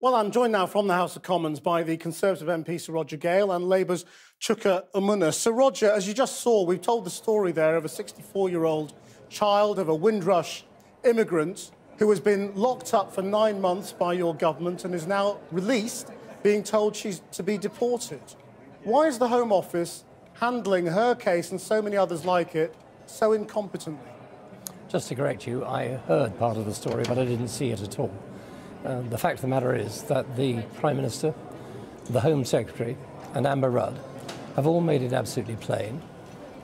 Well, I'm joined now from the House of Commons by the Conservative MP Sir Roger Gale and Labour's Chuka Umunna. Sir Roger, as you just saw, we've told the story there of a 64-year-old child of a Windrush immigrant who has been locked up for 9 months by your government and is now released, being told she's to be deported. Why is the Home Office handling her case and so many others like it so incompetently? Just to correct you, I heard part of the story, but I didn't see it at all. The fact of the matter is that the Prime Minister, the Home Secretary and Amber Rudd have all made it absolutely plain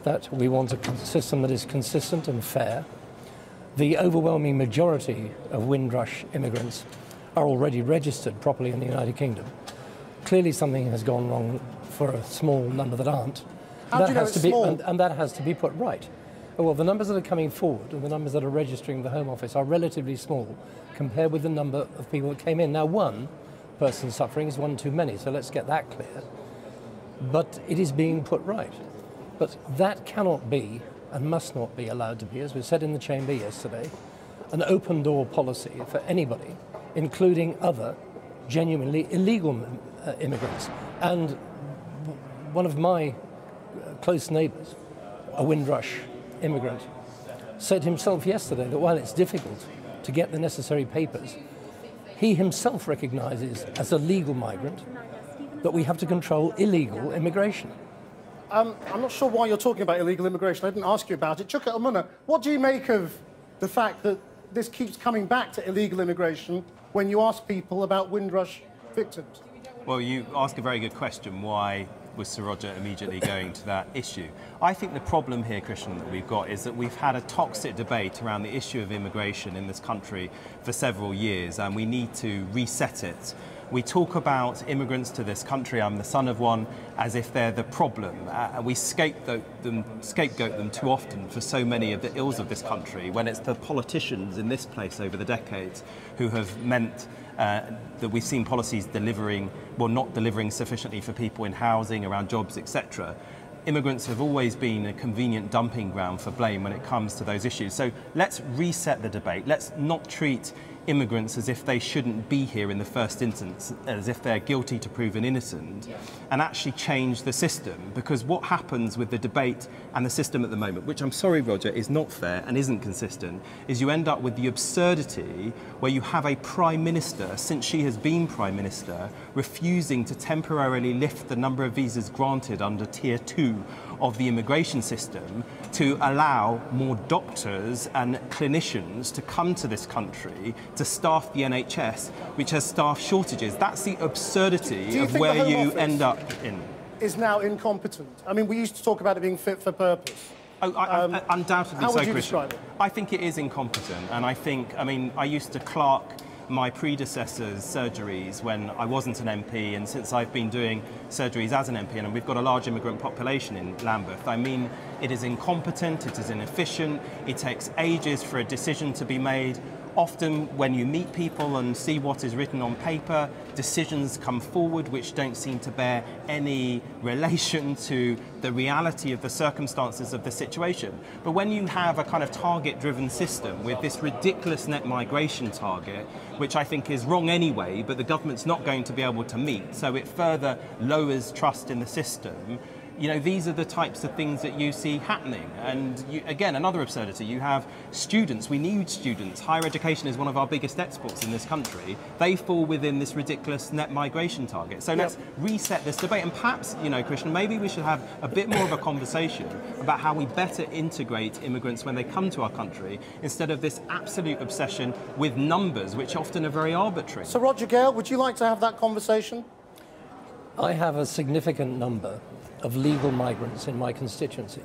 that we want a system that is consistent and fair. The overwhelming majority of Windrush immigrants are already registered properly in the United Kingdom. Clearly something has gone wrong for a small number that aren't. How do you know it's small? And that has to be put right. Well, the numbers that are coming forward and the numbers that are registering the Home Office are relatively small compared with the number of people that came in. Now, one person suffering is one too many, so let's get that clear. But it is being put right. But that cannot be and must not be allowed to be, as we said in the Chamber yesterday, an open door policy for anybody, including other genuinely illegal immigrants. And one of my close neighbours, a Windrush immigrant, said himself yesterday that while it's difficult to get the necessary papers, he himself recognises as a legal migrant that we have to control illegal immigration. I'm not sure why you're talking about illegal immigration. I didn't ask you about it. Chuka Umunna, what do you make of the fact that this keeps coming back to illegal immigration when you ask people about Windrush victims? Well, you ask a very good question. Why was Sir Roger immediately going to that issue? I think the problem here, Christian, that we've got is that we've had a toxic debate around the issue of immigration in this country for several years, and we need to reset it. We talk about immigrants to this country, I'm the son of one, as if they're the problem. We scapegoat them too often for so many of the ills of this country, when it's the politicians in this place over the decades who have meant that we've seen policies not delivering sufficiently for people in housing, around jobs, etc. Immigrants have always been a convenient dumping ground for blame when it comes to those issues. So let's reset the debate. Let's not treat immigrants as if they shouldn't be here in the first instance, as if they're guilty to proven innocent, and actually change the system. Because what happens with the debate and the system at the moment, which I'm sorry, Roger, is not fair and isn't consistent, is you end up with the absurdity where you have a Prime Minister, since she has been Prime Minister, refusing to temporarily lift the number of visas granted under Tier 2 of the immigration system to allow more doctors and clinicians to come to this country to staff the NHS, which has staff shortages. That's the absurdity of where you end up in. Is now incompetent. I mean, we used to talk about it being fit for purpose. Undoubtedly how so, would you Christian. describe it? I think it is incompetent, and I used to clerk my predecessor's surgeries when I wasn't an MP, and since I've been doing surgeries as an MP, and we've got a large immigrant population in Lambeth, I mean, it is incompetent, it is inefficient, it takes ages for a decision to be made. Often when you meet people and see what is written on paper, decisions come forward which don't seem to bear any relation to the reality of the circumstances of the situation. But when you have a kind of target-driven system with this ridiculous net migration target, which I think is wrong anyway, but the government's not going to be able to meet, so it further lowers trust in the system, you know, these are the types of things that you see happening. And again, another absurdity, you have students, we need students. Higher education is one of our biggest exports in this country. They fall within this ridiculous net migration target. So let's reset this debate. And perhaps, you know, Christian, maybe we should have a bit more of a conversation about how we better integrate immigrants when they come to our country, instead of this absolute obsession with numbers, which often are very arbitrary. So, Roger Gale, would you like to have that conversation? I have a significant number of legal migrants in my constituency.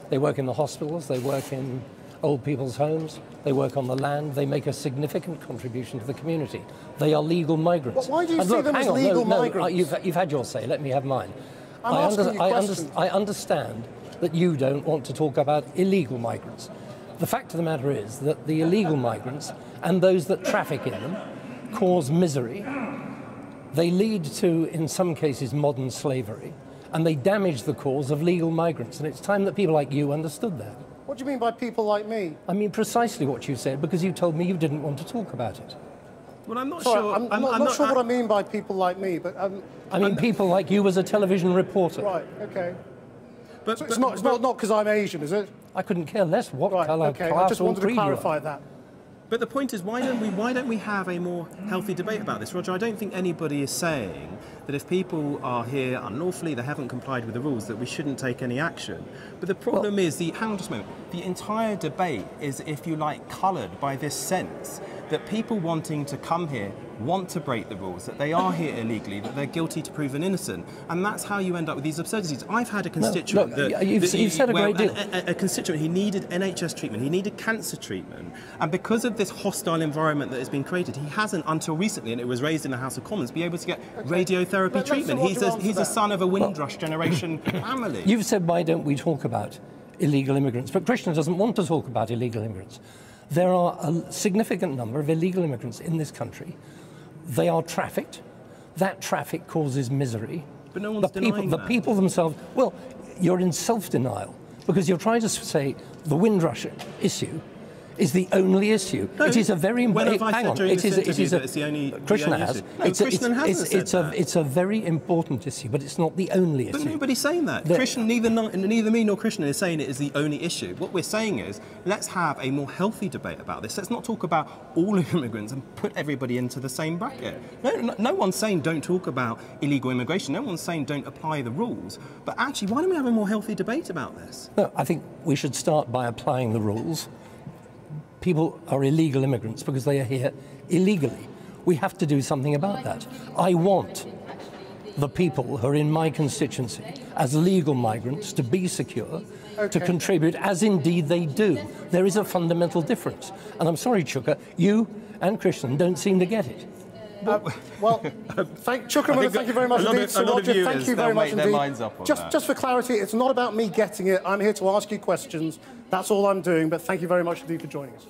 They work in the hospitals, they work in old people's homes, they work on the land, they make a significant contribution to the community. They are legal migrants. But why do you see them as legal migrants? You've had your say, let me have mine. I understand that you don't want to talk about illegal migrants. The fact of the matter is that the illegal migrants and those that traffic in them cause misery. They lead to, in some cases, modern slavery, and they damage the cause of legal migrants. And it's time that people like you understood that. What do you mean by people like me? I mean precisely what you said, because you told me you didn't want to talk about it. Well, I'm not Sorry, sure. I'm not sure what I mean by people like me, but... I mean people like you as a television reporter. Right, OK. But, So it's not because I'm Asian, is it? I couldn't care less what Right, colour, OK, I class just or wanted to creed you are. clarify that. But the point is, why don't we have a more healthy debate about this? Roger, I don't think anybody is saying that if people are here unlawfully, they haven't complied with the rules, that we shouldn't take any action. But the problem is, hang on just a moment, the entire debate is, if you like, coloured by this sense that people wanting to come here want to break the rules, that they are here illegally, that they're guilty to proven innocent, and that's how you end up with these absurdities. I've had a constituent you've said a great deal. A constituent, he needed NHS treatment, he needed cancer treatment, and because of this hostile environment that has been created, he hasn't, until recently, and it was raised in the House of Commons, be able to get radiotherapy treatment. He's a son of a Windrush generation family. You've said, why don't we talk about illegal immigrants? But Krishna doesn't want to talk about illegal immigrants. There are a significant number of illegal immigrants in this country. They are trafficked. That traffic causes misery. But no one's denying that. The people themselves, well, you're in self-denial because you're trying to say the Windrush issue is the only issue. No, it is a very important. Hang on, it's the only. Krishna has. It's a very important issue, but it's not the only issue. But nobody's saying that. Krishna, neither me nor Krishna is saying it is the only issue. What we're saying is, let's have a more healthy debate about this. Let's not talk about all immigrants and put everybody into the same bracket. No one's saying don't talk about illegal immigration. No one's saying don't apply the rules. But actually, why don't we have a more healthy debate about this? No, I think we should start by applying the rules. People are illegal immigrants because they are here illegally. We have to do something about that. I want the people who are in my constituency as legal migrants to be secure, to contribute, as indeed they do. There is a fundamental difference. And I'm sorry, Chuka, you and Krishnan don't seem to get it. Well, Chuka Umunna, thank you very much indeed. Sir Roger, thank you very much indeed. Just for clarity, it's not about me getting it. I'm here to ask you questions. That's all I'm doing, but thank you very much indeed for joining us.